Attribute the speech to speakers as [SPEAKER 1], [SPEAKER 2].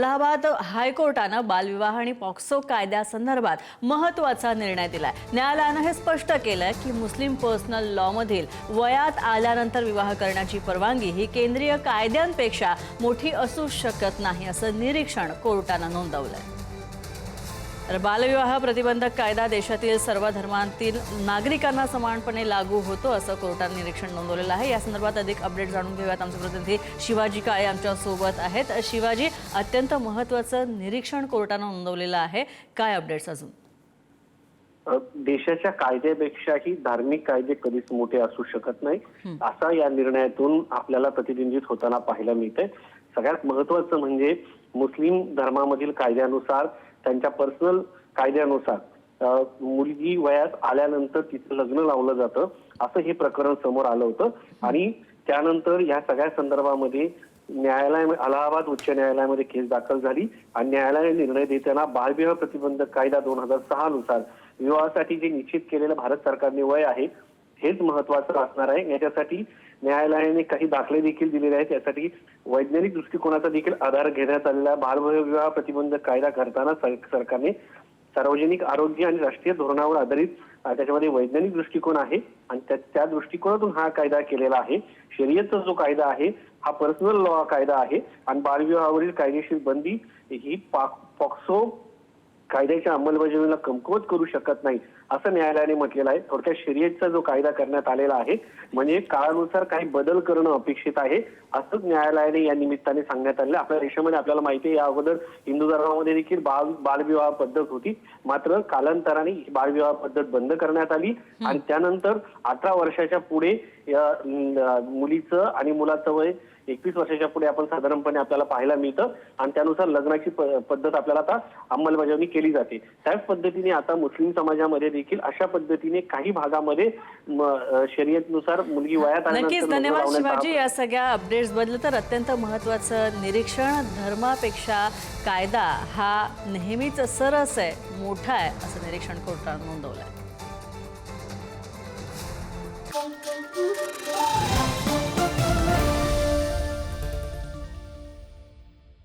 [SPEAKER 1] अलाहाबाद हायकोर्टानं बालविवाह आणि पॉक्सो कायद्यासंदर्भात महत्त्वाचा निर्णय दिलाय। न्यायालयानं हे स्पष्ट केलंय की मुस्लिम पर्सनल लॉमधील वयात आल्यानंतर विवाह करण्याची परवानगी ही केंद्रीय कायद्यांपेक्षा मोठी असू शकत नाही असं निरीक्षण कोर्टानं नोंदवलंय। तर बालविवाह प्रतिबंधक कायदा देशातील सर्व धर्मांतील नागरिकांना समानपणे लागू होतो असं कोर्टाने निरीक्षण नोंदवलेलं आहे। या संदर्भात अधिक अपडेट जाणून घेऊयात। आमचे प्रतिनिधी शिवाजी काळे आमच्या सोबत आहेत। शिवाजी, अत्यंत महत्त्वाचं निरीक्षण कोर्टाने नोंदवलेलं आहे, काय अपडेट्स अजून?
[SPEAKER 2] देशाच्या कायद्यापेक्षाही धार्मिक कायदे कधीच मोठे असू शकत नाही असा या निर्णयातून आपल्याला प्रतिबिंबित होताना पाहायला मिळतंय। सगळ्यात महत्त्वाचं म्हणजे मुस्लिम धर्मामधील कायद्यानुसार, त्यांच्या पर्सनल कायद्यानुसार मुलगी वयात आल्यानंतर तिचं लग्न लावलं जातं असं हे प्रकरण समोर आलं होतं। आणि त्यानंतर या सगळ्या संदर्भामध्ये अलाहाबाद उच्च न्यायालयामध्ये केस दाखल झाली आणि न्यायालयाने निर्णय देताना बालविवाह प्रतिबंधक कायदा 2006 नुसार विवाहासाठी जे निश्चित केलेलं भारत सरकारने वय आहे हेच महत्त्वाचं असणार आहे। याच्यासाठी न्यायालयाने काही दाखले देखील दिलेले आहेत। यासाठी वैज्ञानिक दृष्टिकोनाचा देखील आधार घेण्यात आलेला बालविवाह प्रतिबंधक कायदा करताना सरकारने सार्वजनिक आरोग्य आणि राष्ट्रीय धोरणावर आधारित त्याच्यामध्ये वैज्ञानिक दृष्टिकोन आहे आणि त्या दृष्टिकोनातून हा कायदा केलेला आहे। शरीयतचा जो कायदा आहे हा पर्सनल लॉ कायदा आहे आणि बालविवाहावरील कायदेशीर बंदी ही पॉक्सो कायद्याच्या अंमलबजावणीला कमकुवत करू शकत नाही असं न्यायालयाने म्हटलेलं आहे। थोडक्यात शरीयतचा जो कायदा करण्यात आलेला आहे म्हणजे काळानुसार काही बदल करणं अपेक्षित आहे असंच न्यायालयाने या निमित्ताने सांगण्यात आलेलं। आपल्या देशामध्ये आपल्याला माहिती आहे या अगोदर हिंदू धर्मामध्ये देखील बालविवाह पद्धत होती, मात्र कालांतराने ही बालविवाह पद्धत बंद करण्यात आली आणि त्यानंतर 18 वर्षाच्या पुढे मुलीचं आणि मुलाचं वय 21 वर्षाच्या पुढे आपण साधारणपणे आपल्याला पाहायला मिळतं आणि त्यानुसार लग्नाची पद्धत आपल्याला आता अंमलबजावणी केली जाते। त्याच पद्धतीने आता मुस्लिम समाजामध्ये देखील अशा पद्धतीने काही भागामध्ये शरीयतनुसार मुलगी वयात
[SPEAKER 1] नक्कीच धन्यवाद शिवाजी या सगळ्या अपडेट्स बद्दल। तर अत्यंत महत्त्वाचं निरीक्षण, धर्मापेक्षा कायदा हा नेहमीच सरस आहे, मोठा आहे असं निरीक्षण कोर्टाने नोंदवलंय।